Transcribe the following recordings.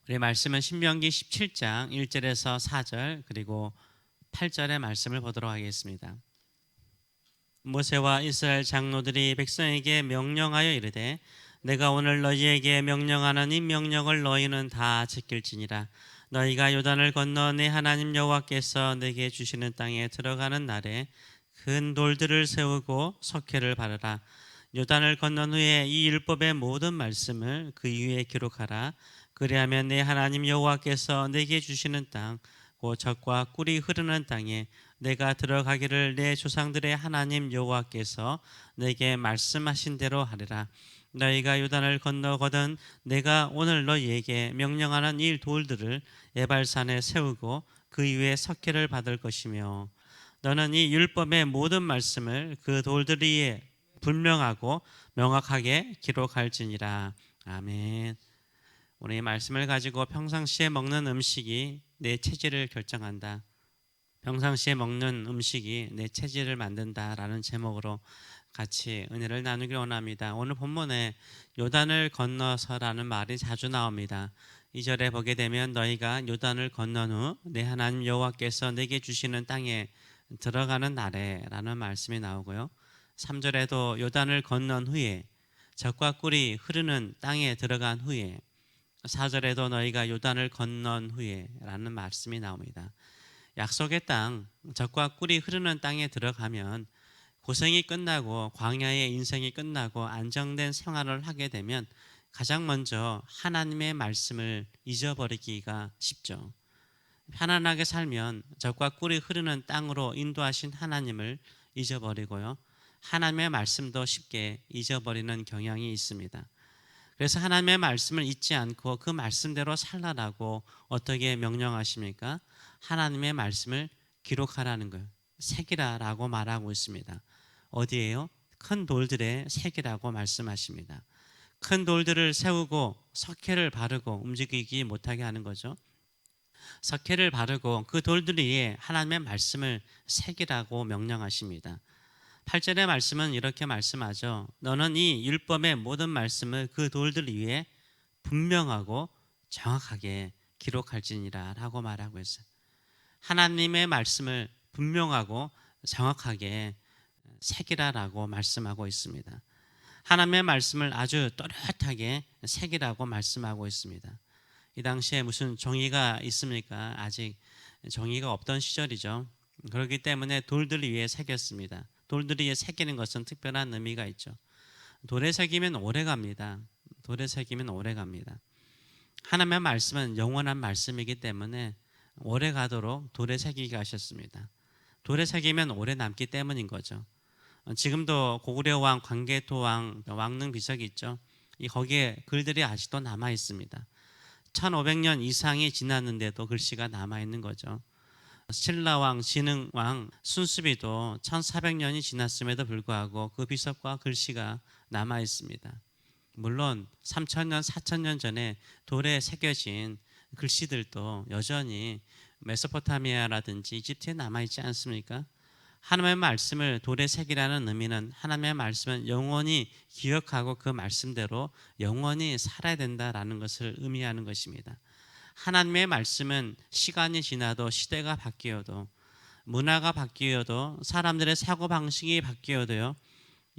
우리 말씀은 신명기 17장 1절에서 4절 그리고 8절의 말씀을 보도록 하겠습니다. 모세와 이스라엘 장로들이 백성에게 명령하여 이르되 내가 오늘 너희에게 명령하는 이 명령을 너희는 다 지킬지니라. 너희가 요단을 건너 내 하나님 여호와께서 내게 주시는 땅에 들어가는 날에 큰 돌들을 세우고 석회를 바르라. 요단을 건넌 후에 이 율법의 모든 말씀을 그 위에 기록하라. 그리하면 내 하나님 여호와께서 내게 주시는 땅 곧 젖과 꿀이 흐르는 땅에 내가 들어가기를 내 조상들의 하나님 여호와께서 내게 말씀하신 대로 하리라. 너희가 요단을 건너거든 내가 오늘 너희에게 명령하는 이 돌들을 에발산에 세우고 그 위에 석회를 받을 것이며 너는 이 율법의 모든 말씀을 그 돌들 위에 분명하고 명확하게 기록할지니라. 아멘. 오늘 이 말씀을 가지고 평상시에 먹는 음식이 내 체질을 결정한다. 평상시에 먹는 음식이 내 체질을 만든다라는 제목으로 같이 은혜를 나누길 원합니다. 오늘 본문에 요단을 건너서라는 말이 자주 나옵니다. 2절에 보게 되면 너희가 요단을 건넌 후 내 하나님 여호와께서 내게 주시는 땅에 들어가는 날에 라는 말씀이 나오고요. 3절에도 요단을 건넌 후에 젖과 꿀이 흐르는 땅에 들어간 후에 4절에도 너희가 요단을 건넌 후에 라는 말씀이 나옵니다. 약속의 땅, 젖과 꿀이 흐르는 땅에 들어가면 고생이 끝나고 광야의 인생이 끝나고 안정된 생활을 하게 되면 가장 먼저 하나님의 말씀을 잊어버리기가 쉽죠. 편안하게 살면 젖과 꿀이 흐르는 땅으로 인도하신 하나님을 잊어버리고요. 하나님의 말씀도 쉽게 잊어버리는 경향이 있습니다. 그래서 하나님의 말씀을 잊지 않고 그 말씀대로 살라라고 어떻게 명령하십니까? 하나님의 말씀을 기록하라는 거예요. 새기라라고 말하고 있습니다. 어디에요? 큰 돌들에 새기라고 말씀하십니다. 큰 돌들을 세우고 석회를 바르고 움직이지 못하게 하는 거죠. 석회를 바르고 그 돌들 위에 하나님의 말씀을 새기라고 명령하십니다. 8절의 말씀은 이렇게 말씀하죠. 너는 이 율법의 모든 말씀을 그 돌들 위에 분명하고 정확하게 기록할지니라 라고 말하고 있어요. 하나님의 말씀을 분명하고 정확하게 새기라라고 말씀하고 있습니다. 하나님의 말씀을 아주 또렷하게 새기라고 말씀하고 있습니다. 이 당시에 무슨 종이가 있습니까? 아직 종이가 없던 시절이죠. 그렇기 때문에 돌들 위에 새겼습니다. 돌들 위에 새기는 것은 특별한 의미가 있죠. 돌에 새기면 오래 갑니다. 돌에 새기면 오래 갑니다. 하나님의 말씀은 영원한 말씀이기 때문에 오래 가도록 돌에 새기게 하셨습니다. 돌에 새기면 오래 남기 때문인 거죠. 지금도 고구려 왕, 광개토 왕, 왕릉 비석이 있죠. 거기에 글들이 아직도 남아 있습니다. 1500년 이상이 지났는데도 글씨가 남아 있는 거죠. 신라왕, 진흥왕, 순수비도 1400년이 지났음에도 불구하고 그 비석과 글씨가 남아 있습니다. 물론 3000년, 4000년 전에 돌에 새겨진 글씨들도 여전히 메소포타미아라든지 이집트에 남아있지 않습니까? 하나님의 말씀을 돌에 새기라는 의미는 하나님의 말씀은 영원히 기억하고 그 말씀대로 영원히 살아야 된다라는 것을 의미하는 것입니다. 하나님의 말씀은 시간이 지나도 시대가 바뀌어도 문화가 바뀌어도 사람들의 사고방식이 바뀌어도요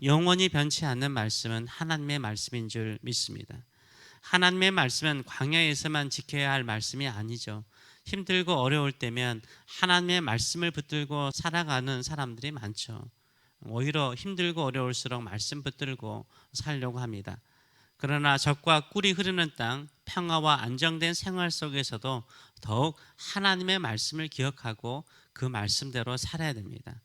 영원히 변치 않는 말씀은 하나님의 말씀인 줄 믿습니다. 하나님의 말씀은 광야에서만 지켜야 할 말씀이 아니죠. 힘들고 어려울 때면 하나님의 말씀을 붙들고 살아가는 사람들이 많죠. 오히려 힘들고 어려울수록 말씀 붙들고 살려고 합니다. 그러나 젖과 꿀이 흐르는 땅, 평화와 안정된 생활 속에서도 더욱 하나님의 말씀을 기억하고 그 말씀대로 살아야 됩니다.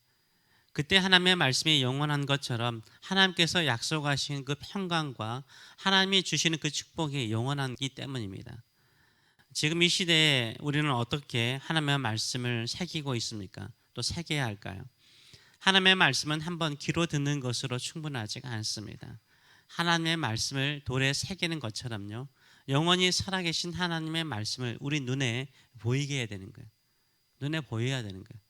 그때 하나님의 말씀이 영원한 것처럼 하나님께서 약속하신 그 평강과 하나님이 주시는 그 축복이 영원하기 때문입니다. 지금 이 시대에 우리는 어떻게 하나님의 말씀을 새기고 있습니까? 또 새겨야 할까요? 하나님의 말씀은 한번 귀로 듣는 것으로 충분하지가 않습니다. 하나님의 말씀을 돌에 새기는 것처럼요. 영원히 살아계신 하나님의 말씀을 우리 눈에 보이게 해야 되는 거예요. 눈에 보여야 되는 거예요.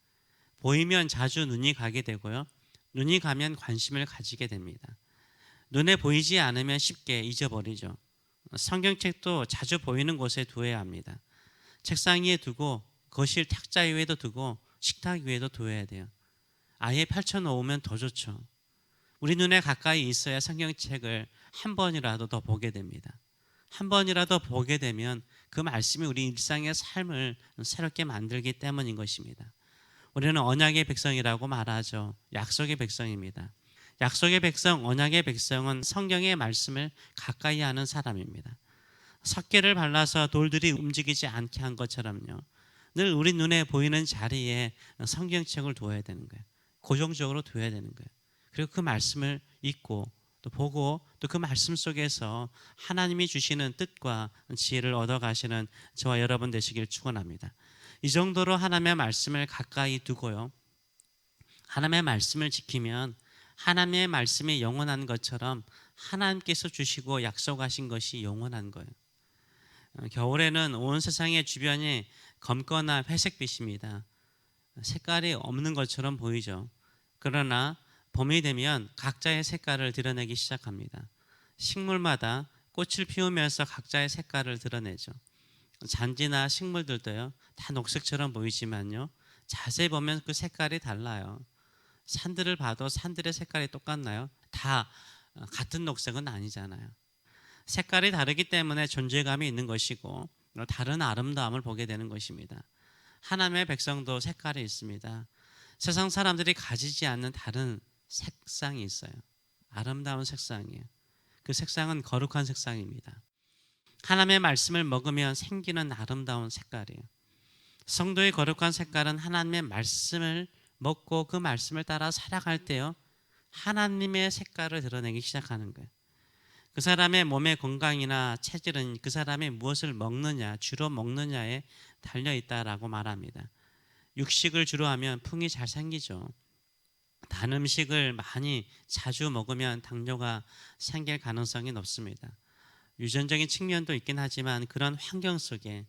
보이면 자주 눈이 가게 되고요. 눈이 가면 관심을 가지게 됩니다. 눈에 보이지 않으면 쉽게 잊어버리죠. 성경책도 자주 보이는 곳에 두어야 합니다. 책상 위에 두고 거실 탁자 위에도 두고 식탁 위에도 두어야 돼요. 아예 펼쳐놓으면 더 좋죠. 우리 눈에 가까이 있어야 성경책을 한 번이라도 더 보게 됩니다. 한 번이라도 보게 되면 그 말씀이 우리 일상의 삶을 새롭게 만들기 때문인 것입니다. 우리는 언약의 백성이라고 말하죠. 약속의 백성입니다. 약속의 백성, 언약의 백성은 성경의 말씀을 가까이 하는 사람입니다. 석계를 발라서 돌들이 움직이지 않게 한 것처럼요. 늘 우리 눈에 보이는 자리에 성경책을 두어야 되는 거예요. 고정적으로 두어야 되는 거예요. 그리고 그 말씀을 읽고 또 보고 또 그 말씀 속에서 하나님이 주시는 뜻과 지혜를 얻어가시는 저와 여러분 되시길 축원합니다. 이 정도로 하나님의 말씀을 가까이 두고요. 하나님의 말씀을 지키면 하나님의 말씀이 영원한 것처럼 하나님께서 주시고 약속하신 것이 영원한 거예요. 겨울에는 온 세상의 주변이 검거나 회색빛입니다. 색깔이 없는 것처럼 보이죠. 그러나 봄이 되면 각자의 색깔을 드러내기 시작합니다. 식물마다 꽃을 피우면서 각자의 색깔을 드러내죠. 잔디나 식물들도요, 다 녹색처럼 보이지만요, 자세히 보면 그 색깔이 달라요. 산들을 봐도 산들의 색깔이 똑같나요? 다 같은 녹색은 아니잖아요. 색깔이 다르기 때문에 존재감이 있는 것이고 다른 아름다움을 보게 되는 것입니다. 하나님의 백성도 색깔이 있습니다. 세상 사람들이 가지지 않는 다른 색상이 있어요. 아름다운 색상이에요. 그 색상은 거룩한 색상입니다. 하나님의 말씀을 먹으면 생기는 아름다운 색깔이에요. 성도의 거룩한 색깔은 하나님의 말씀을 먹고 그 말씀을 따라 살아갈 때요, 하나님의 색깔을 드러내기 시작하는 거예요. 그 사람의 몸의 건강이나 체질은 그 사람이 무엇을 먹느냐, 주로 먹느냐에 달려있다라고 말합니다. 육식을 주로 하면 풍이 잘 생기죠. 단 음식을 많이 자주 먹으면 당뇨가 생길 가능성이 높습니다. 유전적인 측면도 있긴 하지만 그런 환경 속에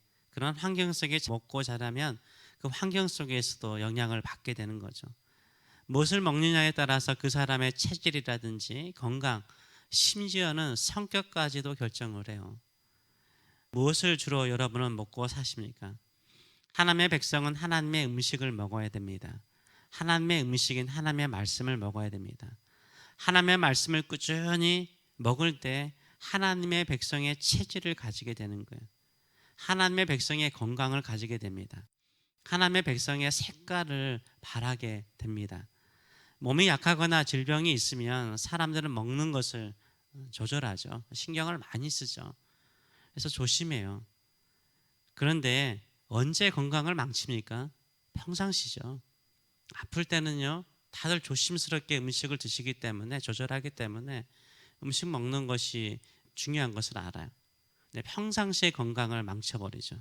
먹고 자라면 그 환경 속에서도 영향을 받게 되는 거죠. 무엇을 먹느냐에 따라서 그 사람의 체질이라든지 건강, 심지어는 성격까지도 결정을 해요. 무엇을 주로 여러분은 먹고 사십니까? 하나님의 백성은 하나님의 음식을 먹어야 됩니다. 하나님의 음식인 하나님의 말씀을 먹어야 됩니다. 하나님의 말씀을 꾸준히 먹을 때 하나님의 백성의 체질을 가지게 되는 거예요. 하나님의 백성의 건강을 가지게 됩니다. 하나님의 백성의 색깔을 바라게 됩니다. 몸이 약하거나 질병이 있으면 사람들은 먹는 것을 조절하죠. 신경을 많이 쓰죠. 그래서 조심해요. 그런데 언제 건강을 망칩니까? 평상시죠. 아플 때는요, 다들 조심스럽게 음식을 드시기 때문에, 조절하기 때문에 음식 먹는 것이 중요한 것을 알아요. 근데 평상시의 건강을 망쳐버리죠.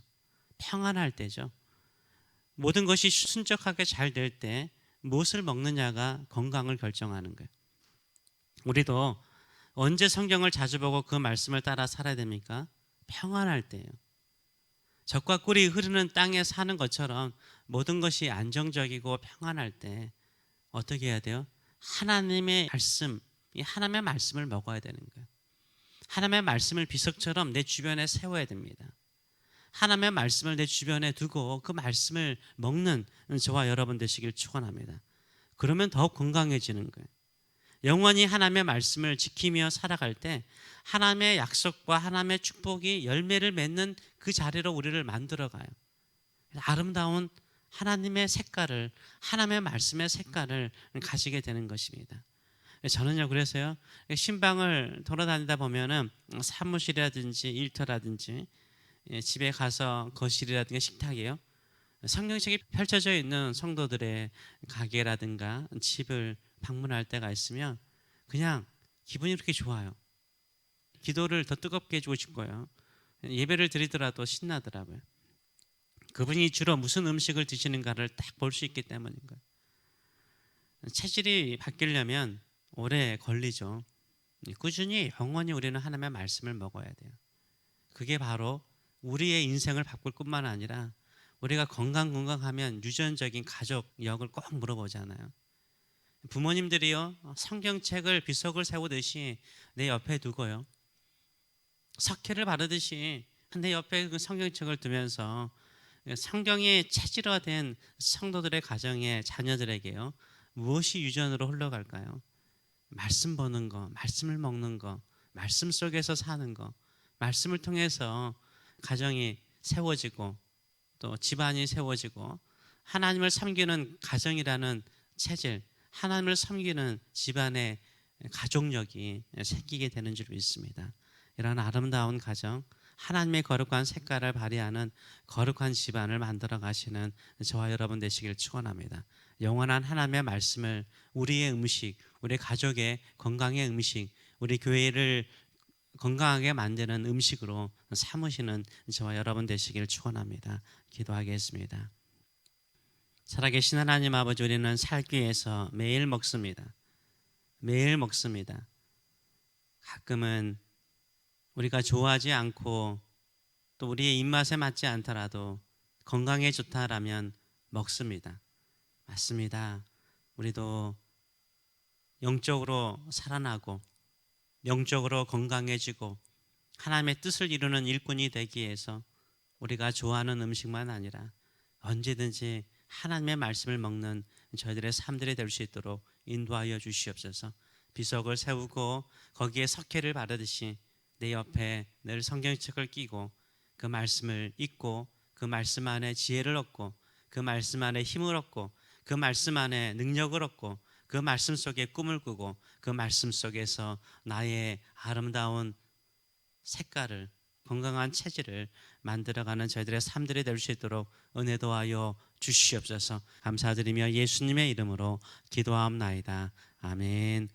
평안할 때죠. 모든 것이 순적하게 잘 될 때 무엇을 먹느냐가 건강을 결정하는 거예요. 우리도 언제 성경을 자주 보고 그 말씀을 따라 살아야 됩니까? 평안할 때예요. 젖과 꿀이 흐르는 땅에 사는 것처럼 모든 것이 안정적이고 평안할 때 어떻게 해야 돼요? 하나님의 말씀, 이 하나님의 말씀을 먹어야 되는 거예요. 하나님의 말씀을 비석처럼 내 주변에 세워야 됩니다. 하나님의 말씀을 내 주변에 두고 그 말씀을 먹는 저와 여러분 되시길 축원합니다. 그러면 더욱 건강해지는 거예요. 영원히 하나님의 말씀을 지키며 살아갈 때 하나님의 약속과 하나님의 축복이 열매를 맺는 그 자리로 우리를 만들어가요. 아름다운 하나님의 색깔을, 하나님의 말씀의 색깔을 가지게 되는 것입니다. 저는요, 그래서요, 신방을 돌아다니다 보면은 사무실이라든지 일터라든지 집에 가서 거실이라든가 식탁이에요, 성경책이 펼쳐져 있는 성도들의 가게라든가 집을 방문할 때가 있으면 그냥 기분이 그렇게 좋아요. 기도를 더 뜨겁게 해주고 싶고요. 예배를 드리더라도 신나더라고요. 그분이 주로 무슨 음식을 드시는가를 딱 볼 수 있기 때문인 거예요. 체질이 바뀌려면 오래 걸리죠. 꾸준히 영원히 우리는 하나님의 말씀을 먹어야 돼요. 그게 바로 우리의 인생을 바꿀 뿐만 아니라 우리가 건강하면 유전적인 가족력을 꼭 물어보잖아요. 부모님들이요, 성경책을 비석을 세우듯이 내 옆에 두고요, 석회를 바르듯이 내 옆에 그 성경책을 두면서 성경의 체질화된 성도들의 가정의 자녀들에게요, 무엇이 유전으로 흘러갈까요? 말씀 보는 거, 말씀을 먹는 거, 말씀 속에서 사는 거, 말씀을 통해서 가정이 세워지고 또 집안이 세워지고 하나님을 섬기는 가정이라는 체질, 하나님을 섬기는 집안의 가족력이 생기게 되는 줄 믿습니다. 이런 아름다운 가정, 하나님의 거룩한 색깔을 발휘하는 거룩한 집안을 만들어 가시는 저와 여러분 되시길 축원합니다. 영원한 하나님의 말씀을 우리의 음식, 우리 가족의 건강의 음식, 우리 교회를 건강하게 만드는 음식으로 삼으시는 저와 여러분 되시길 축원합니다. 기도하겠습니다. 살아계신 하나님 아버지, 우리는 살기 위해서 매일 먹습니다. 매일 먹습니다. 가끔은 우리가 좋아하지 않고 또 우리의 입맛에 맞지 않더라도 건강에 좋다라면 먹습니다. 맞습니다. 우리도 영적으로 살아나고 영적으로 건강해지고 하나님의 뜻을 이루는 일꾼이 되기 위해서 우리가 좋아하는 음식만 아니라 언제든지 하나님의 말씀을 먹는 저희들의 삶들이 될 수 있도록 인도하여 주시옵소서. 비석을 세우고 거기에 석회를 바르듯이 내 옆에 늘 성경책을 끼고 그 말씀을 읽고 그 말씀 안에 지혜를 얻고 그 말씀 안에 힘을 얻고 그 말씀 안에 능력을 얻고 그 말씀 속에 꿈을 꾸고 그 말씀 속에서 나의 아름다운 색깔을, 건강한 체질을 만들어가는 저희들의 삶들이 될 수 있도록 은혜 도와여 주시옵소서. 감사드리며 예수님의 이름으로 기도하옵나이다. 아멘.